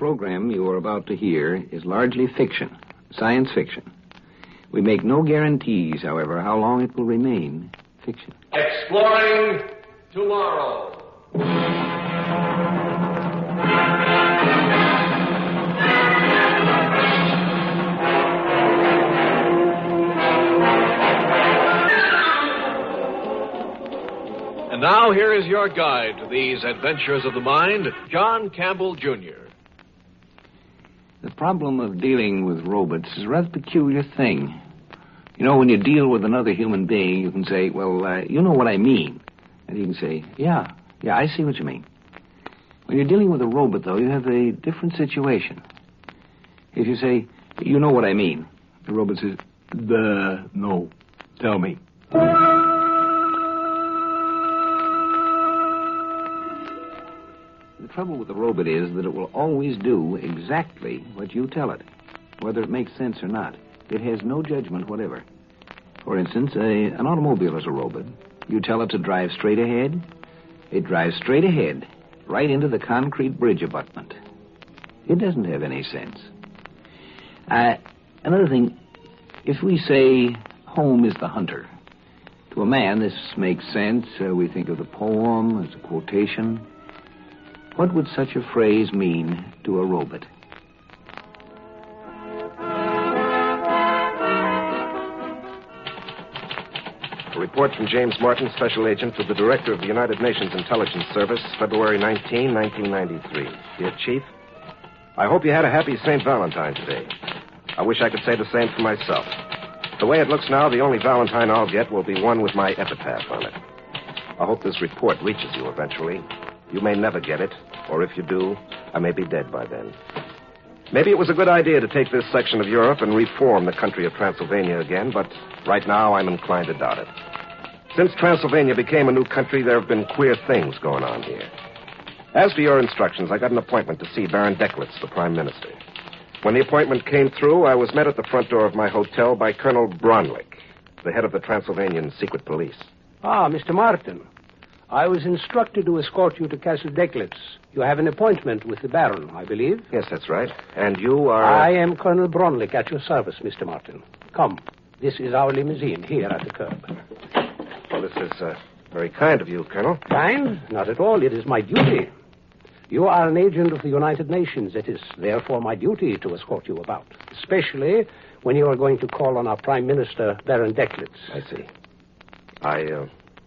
program you are about to hear is largely fiction, science fiction. We make no guarantees, however, how long it will remain fiction. Exploring tomorrow. And now here is your guide to these adventures of the mind, John Campbell Jr. The problem of dealing with robots is a rather peculiar thing. You know, when you deal with another human being, you can say, well, you know what I mean. And he can say, yeah, I see what you mean. When you're dealing with a robot, though, you have a different situation. If you say, you know what I mean, the robot says, no, tell me. The trouble with the robot is that it will always do exactly what you tell it, whether it makes sense or not. It has no judgment whatever. For instance, an automobile is a robot. You tell it to drive straight ahead. It drives straight ahead, right into the concrete bridge abutment. It doesn't have any sense. Another thing, if we say home is the hunter, to a man this makes sense. We think of the poem as a quotation. What would such a phrase mean to a robot? A report from James Martin, Special Agent to the Director of the United Nations Intelligence Service, February 19, 1993. Dear Chief, I hope you had a happy St. Valentine today. I wish I could say the same for myself. The way it looks now, the only Valentine I'll get will be one with my epitaph on it. I hope this report reaches you eventually. You may never get it, or if you do, I may be dead by then. Maybe it was a good idea to take this section of Europe and reform the country of Transylvania again, but right now I'm inclined to doubt it. Since Transylvania became a new country, there have been queer things going on here. As for your instructions, I got an appointment to see Baron Decklitz, the Prime Minister. When the appointment came through, I was met at the front door of my hotel by Colonel Bronlick, the head of the Transylvanian Secret Police. Ah, Mr. Martin. I was instructed to escort you to Castle Decklitz. You have an appointment with the Baron, I believe. Yes, that's right. And you are... I am Colonel Bronlick at your service, Mr. Martin. Come. This is our limousine here at the curb. Well, this is very kind of you, Colonel. Kind? Not at all. It is my duty. You are an agent of the United Nations. It is therefore my duty to escort you about, especially when you are going to call on our Prime Minister, Baron Decklitz. I see.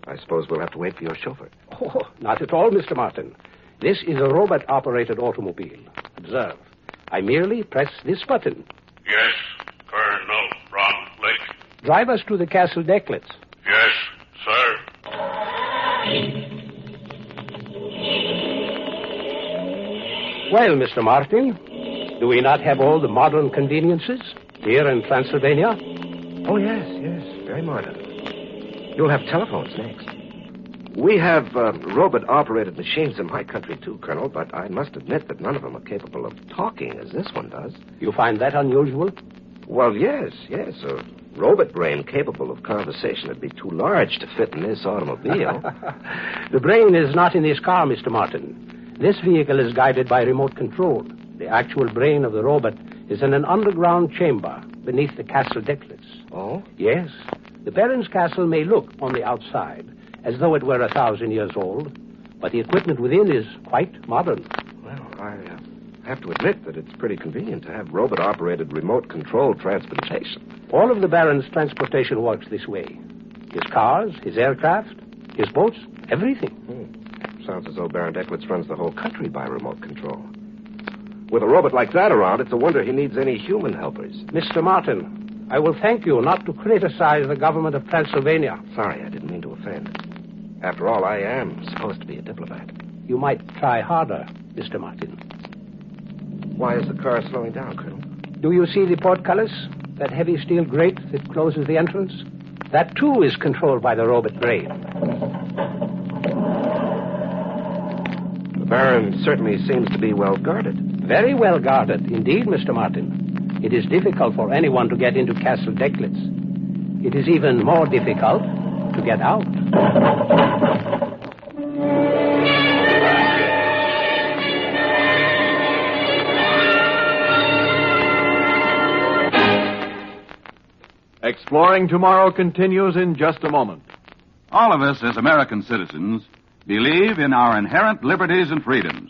I suppose we'll have to wait for your chauffeur. Oh, not at all, Mr. Martin. This is a robot-operated automobile. Observe. I merely press this button. Yes, Colonel Bronlick. Drive us to the Castle Decklitz. Yes, sir. Well, Mr. Martin, do we not have all the modern conveniences here in Transylvania? Oh, yes, very modern. You'll have telephones next. We have robot-operated machines in my country, too, Colonel, but I must admit that none of them are capable of talking as this one does. You find that unusual? Well, yes. A robot brain capable of conversation would be too large to fit in this automobile. The brain is not in this car, Mr. Martin. This vehicle is guided by remote control. The actual brain of the robot is in an underground chamber beneath the Castle Decklitz. Oh? Yes. The Baron's castle may look on the outside as though it were 1,000 years old, but the equipment within is quite modern. Well, I have to admit that it's pretty convenient to have robot-operated remote-controlled transportation. All of the Baron's transportation works this way. His cars, his aircraft, his boats, everything. Sounds as though Baron Decklitz runs the whole country by remote control. With a robot like that around, it's a wonder he needs any human helpers. Mr. Martin, I will thank you not to criticize the government of Transylvania. Sorry, I didn't mean to offend. After all, I am supposed to be a diplomat. You might try harder, Mr. Martin. Why is the car slowing down, Colonel? Do you see the portcullis? That heavy steel grate that closes the entrance? That, too, is controlled by the robot brain. The Baron certainly seems to be well guarded. Very well guarded, indeed, Mr. Martin. It is difficult for anyone to get into Castle Decklitz. It is even more difficult to get out. Exploring Tomorrow continues in just a moment. All of us as American citizens believe in our inherent liberties and freedoms,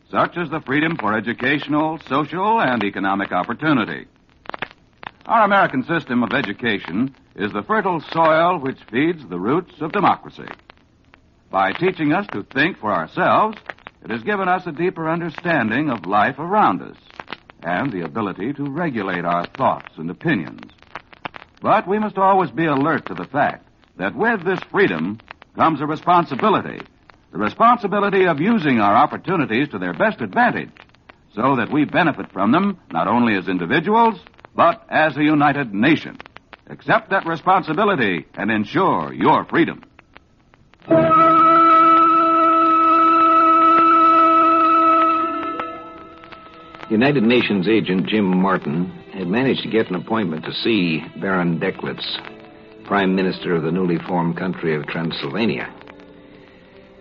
such as the freedom for educational, social, and economic opportunity. Our American system of education is the fertile soil which feeds the roots of democracy. By teaching us to think for ourselves, it has given us a deeper understanding of life around us and the ability to regulate our thoughts and opinions. But we must always be alert to the fact that with this freedom comes a responsibility, the responsibility of using our opportunities to their best advantage so that we benefit from them not only as individuals, but as a united nation. Accept that responsibility and ensure your freedom. United Nations agent Jim Martin had managed to get an appointment to see Baron Declitz, Prime Minister of the newly formed country of Transylvania.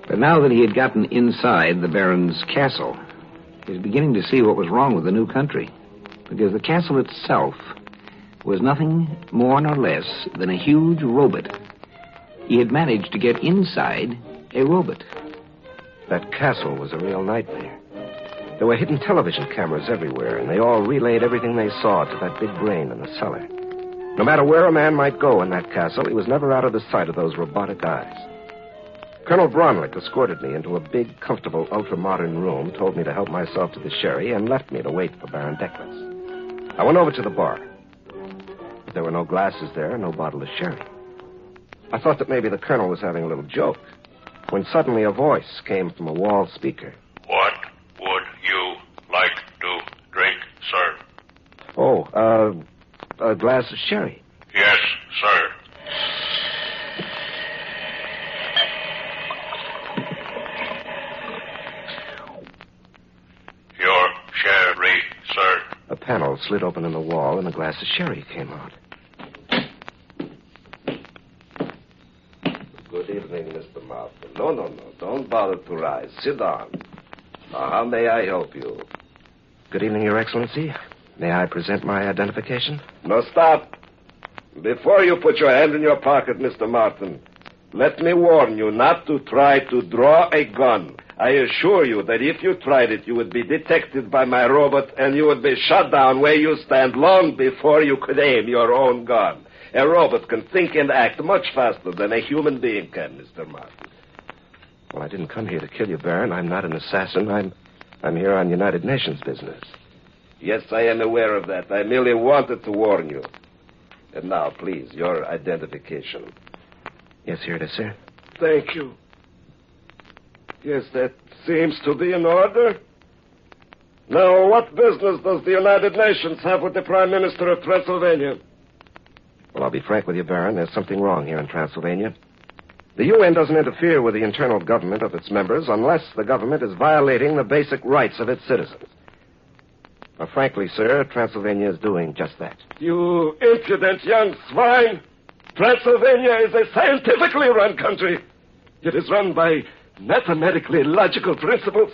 But now that he had gotten inside the Baron's castle, he was beginning to see what was wrong with the new country, because the castle itself was nothing more nor less than a huge robot. He had managed to get inside a robot. That castle was a real nightmare. There were hidden television cameras everywhere, and they all relayed everything they saw to that big brain in the cellar. No matter where a man might go in that castle, he was never out of the sight of those robotic eyes. Colonel Bronlick escorted me into a big, comfortable, ultra-modern room, told me to help myself to the sherry, and left me to wait for Baron Declitz. I went over to the bar. But there were no glasses there, no bottle of sherry. I thought that maybe the colonel was having a little joke, when suddenly a voice came from a wall speaker. What would you like to drink, sir? Oh, a glass of sherry. Yes, sir. Your sherry, sir. A panel slid open in the wall, and a glass of sherry came out. Good evening, Mr. Martin. No. Don't bother to rise. Sit down. Now, how may I help you? Good evening, Your Excellency. May I present my identification? No, stop. Before you put your hand in your pocket, Mr. Martin, let me warn you not to try to draw a gun. I assure you that if you tried it, you would be detected by my robot and you would be shot down where you stand long before you could aim your own gun. A robot can think and act much faster than a human being can, Mr. Martin. Well, I didn't come here to kill you, Baron. I'm not an assassin. I'm here on United Nations business. Yes, I am aware of that. I merely wanted to warn you. And now, please, your identification. Yes, here it is, sir. Thank you. Yes, that seems to be in order. Now, what business does the United Nations have with the Prime Minister of Transylvania? Well, I'll be frank with you, Baron. There's something wrong here in Transylvania. The UN doesn't interfere with the internal government of its members unless the government is violating the basic rights of its citizens. Well, frankly, sir, Transylvania is doing just that. You impudent young swine! Transylvania is a scientifically run country. It is run by mathematically logical principles.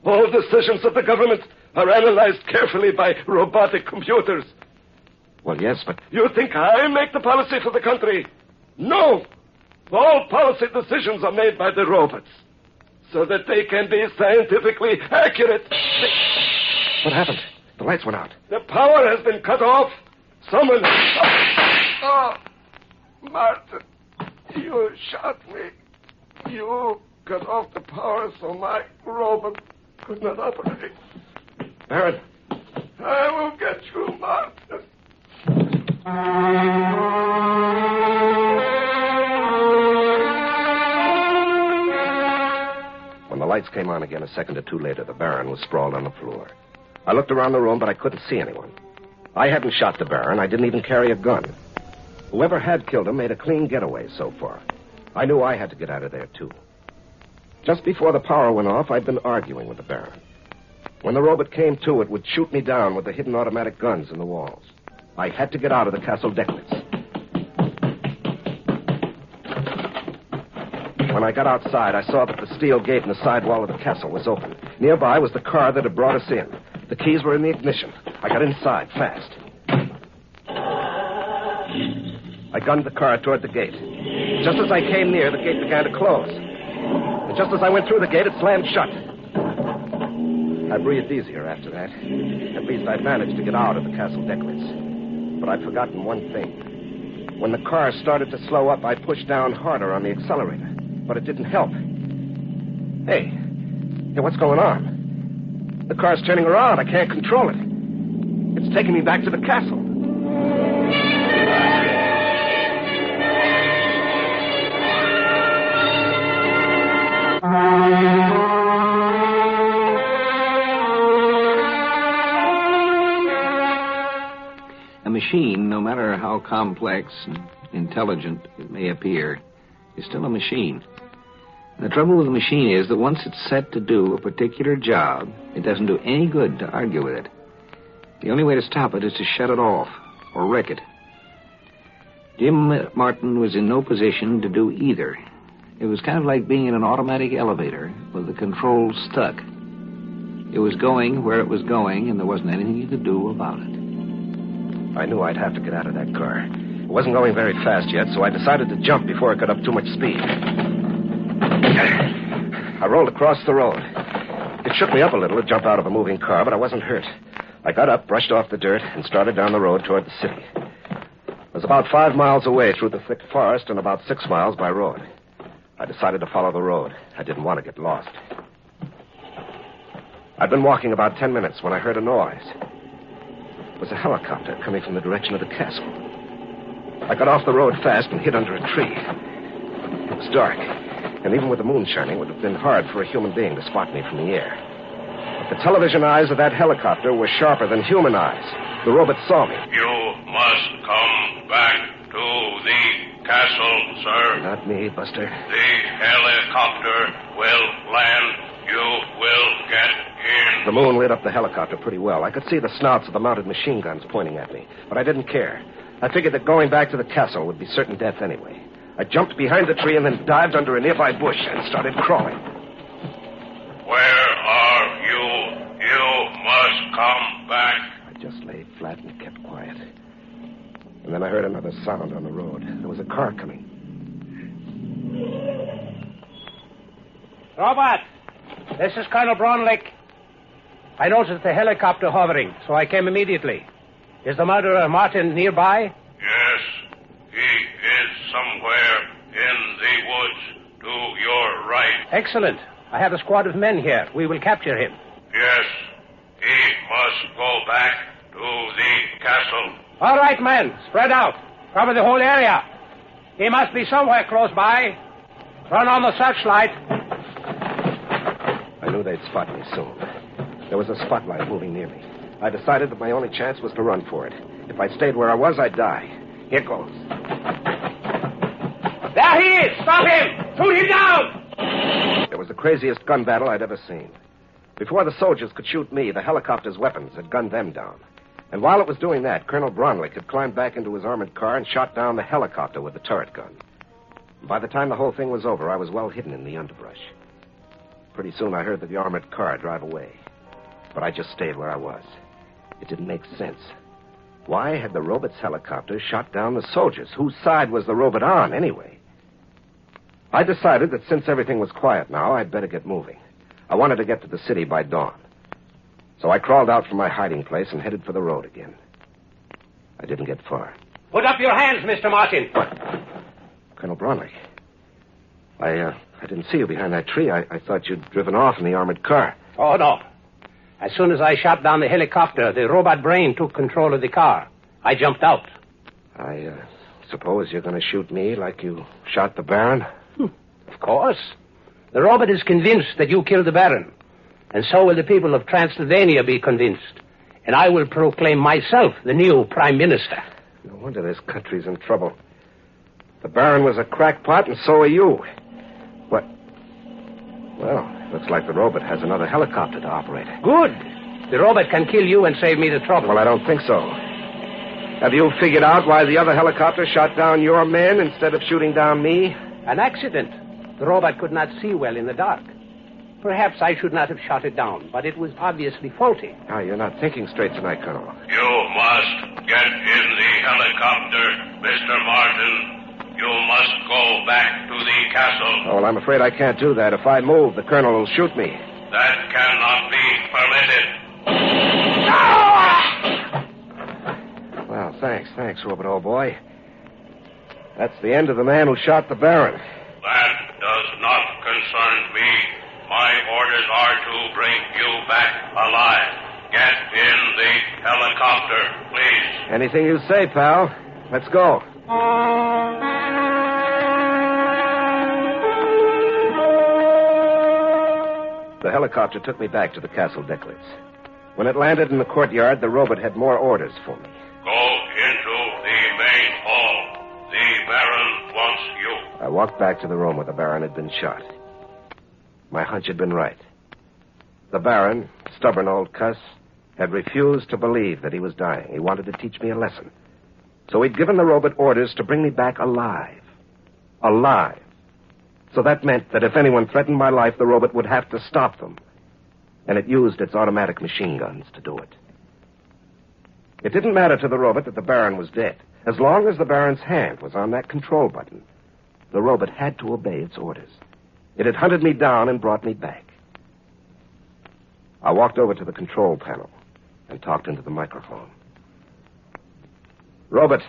All decisions of the government are analyzed carefully by robotic computers. Well, yes, but... You think I make the policy for the country? No! All policy decisions are made by the robots, so that they can be scientifically accurate. What happened? The lights went out. The power has been cut off. Someone... Oh, Martin, you shot me. You cut off the power so my robot could not operate. Baron. I will get you, Martin. When the lights came on again a second or two later, the Baron was sprawled on the floor. I looked around the room, but I couldn't see anyone. I hadn't shot the Baron. I didn't even carry a gun. Whoever had killed him made a clean getaway so far. I knew I had to get out of there, too. Just before the power went off, I'd been arguing with the Baron. When the robot came to, it would shoot me down with the hidden automatic guns in the walls. I had to get out of the Castle Declitz. When I got outside, I saw that the steel gate in the side wall of the castle was open. Nearby was the car that had brought us in. The keys were in the ignition. I got inside fast. I gunned the car toward the gate. Just as I came near, the gate began to close. And just as I went through the gate, it slammed shut. I breathed easier after that. At least I'd managed to get out of the castle decklets. But I'd forgotten one thing. When the car started to slow up, I pushed down harder on the accelerator. But it didn't help. Hey, what's going on? The car's turning around. I can't control it. It's taking me back to the castle. A machine, no matter how complex and intelligent it may appear, is still a machine. And the trouble with a machine is that once it's set to do a particular job, it doesn't do any good to argue with it. The only way to stop it is to shut it off or wreck it. Jim Martin was in no position to do either. It was kind of like being in an automatic elevator with the controls stuck. It was going where it was going, and there wasn't anything you could do about it. I knew I'd have to get out of that car. It wasn't going very fast yet, so I decided to jump before it got up too much speed. I rolled across the road. It shook me up a little to jump out of a moving car, but I wasn't hurt. I got up, brushed off the dirt, and started down the road toward the city. I was about 5 miles away through the thick forest and about 6 miles by road. I decided to follow the road. I didn't want to get lost. I'd been walking about 10 minutes when I heard a noise. It was a helicopter coming from the direction of the castle. I got off the road fast and hid under a tree. It was dark, and even with the moon shining, it would have been hard for a human being to spot me from the air. But the television eyes of that helicopter were sharper than human eyes. The robot saw me. You must come back to the castle, sir. Not me, Buster. The helicopter will land. You will get in. The moon lit up the helicopter pretty well. I could see the snouts of the mounted machine guns pointing at me, but I didn't care. I figured that going back to the castle would be certain death anyway. I jumped behind the tree and then dived under a nearby bush and started crawling. Where are you? You must come back. I just lay flat and kept quiet. And then I heard another sound on the road. There was a car coming. Robert, this is Colonel Bromley. I noticed the helicopter hovering, so I came immediately. Is the murderer Martin nearby? Yes, he is somewhere in the woods to your right. Excellent. I have a squad of men here. We will capture him. Yes, he must go back to the castle. All right, men. Spread out. Cover the whole area. He must be somewhere close by. Run on the searchlight. I knew they'd spot me soon. There was a spotlight moving near me. I decided that my only chance was to run for it. If I stayed where I was, I'd die. Here goes. There he is! Stop him! Shoot him down! It was the craziest gun battle I'd ever seen. Before the soldiers could shoot me, the helicopter's weapons had gunned them down. And while it was doing that, Colonel Bromley had climbed back into his armored car and shot down the helicopter with the turret gun. By the time the whole thing was over, I was well hidden in the underbrush. Pretty soon I heard the armored car drive away. But I just stayed where I was. It didn't make sense. Why had the robot's helicopter shot down the soldiers? Whose side was the robot on, anyway? I decided that since everything was quiet now, I'd better get moving. I wanted to get to the city by dawn. So I crawled out from my hiding place and headed for the road again. I didn't get far. Put up your hands, Mr. Martin. What? Colonel Bromley. I didn't see you behind that tree. I thought you'd driven off in the armored car. Oh, no. As soon as I shot down the helicopter, the robot brain took control of the car. I jumped out. I suppose you're going to shoot me like you shot the Baron? Of course. The robot is convinced that you killed the Baron. And so will the people of Transylvania be convinced. And I will proclaim myself the new Prime Minister. No wonder this country's in trouble. The Baron was a crackpot, and so are you. What? Well, looks like the robot has another helicopter to operate. Good. The robot can kill you and save me the trouble. Well, I don't think so. Have you figured out why the other helicopter shot down your men instead of shooting down me? An accident. The robot could not see well in the dark. Perhaps I should not have shot it down, but it was obviously faulty. Ah, you're not thinking straight tonight, Colonel. You must Get in the helicopter, Mr. Martin. You must go back to the castle. Oh, well, I'm afraid I can't do that. If I move, the colonel will shoot me. That cannot be permitted. Well, thanks, Robert, old boy. That's the end of the man who shot the Baron. That does not concern me. My orders are to bring you back alive. Get in the helicopter, please. Anything you say, pal. Let's go. The helicopter took me back to the Castle Decklitz. When it landed in the courtyard, the robot had more orders for me. Go into the main hall. The Baron wants you. I walked back to the room where the Baron had been shot. My hunch had been right. The Baron, stubborn old cuss, had refused to believe that he was dying. He wanted to teach me a lesson. So he'd given the robot orders to bring me back alive. Alive. So that meant that if anyone threatened my life, the robot would have to stop them. And it used its automatic machine guns to do it. It didn't matter to the robot that the Baron was dead. As long as the Baron's hand was on that control button, the robot had to obey its orders. It had hunted me down and brought me back. I walked over to the control panel and talked into the microphone. Robot,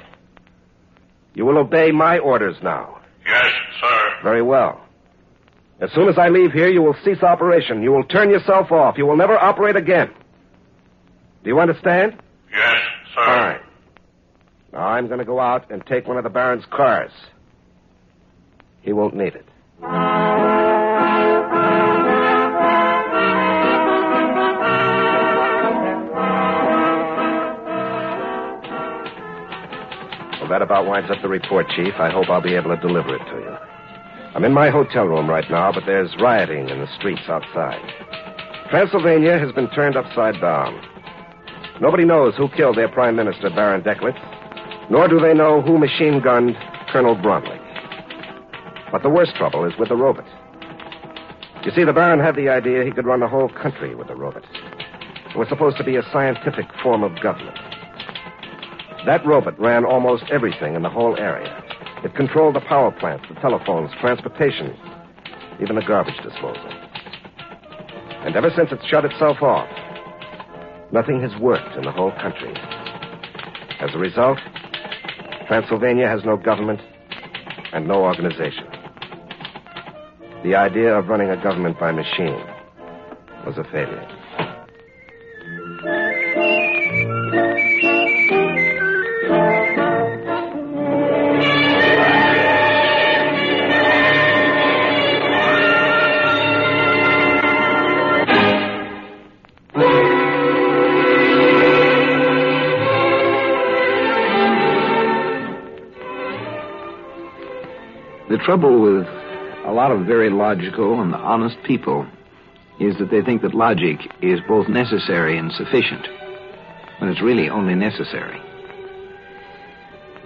you will obey my orders now. Yes, sir. Very well. As soon as I leave here, you will cease operation. You will turn yourself off. You will never operate again. Do you understand? Yes, sir. Fine. Now I'm going to go out and take one of the Baron's cars. He won't need it. That about winds up the report, Chief. I hope I'll be able to deliver it to you. I'm in my hotel room right now, but there's rioting in the streets outside. Transylvania has been turned upside down. Nobody knows who killed their Prime Minister, Baron Decklitz, nor do they know who machine-gunned Colonel Bromley. But the worst trouble is with the robot. You see, the Baron had the idea he could run the whole country with the robot. It was supposed to be a scientific form of government. That robot ran almost everything in the whole area. It controlled the power plants, the telephones, transportation, even the garbage disposal. And ever since it shut itself off, nothing has worked in the whole country. As a result, Transylvania has no government and no organization. The idea of running a government by machine was a failure. The trouble with a lot of very logical and honest people is that they think that logic is both necessary and sufficient, when it's really only necessary.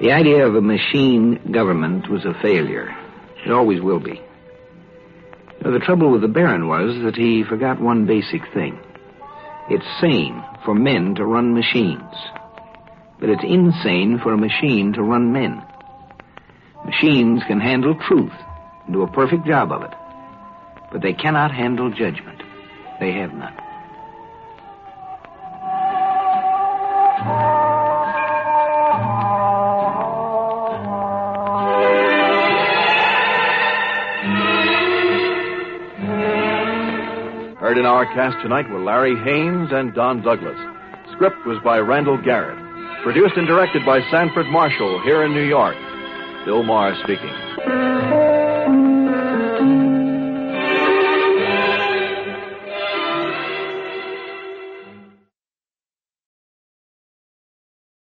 The idea of a machine government was a failure. It always will be. The trouble with the Baron was that he forgot one basic thing. It's sane for men to run machines, but it's insane for a machine to run men. Machines can handle truth and do a perfect job of it, but they cannot handle judgment. They have none. Heard in our cast tonight were Larry Haynes and Don Douglas. Script was by Randall Garrett. Produced and directed by Sanford Marshall here in New York. Bill Maher speaking.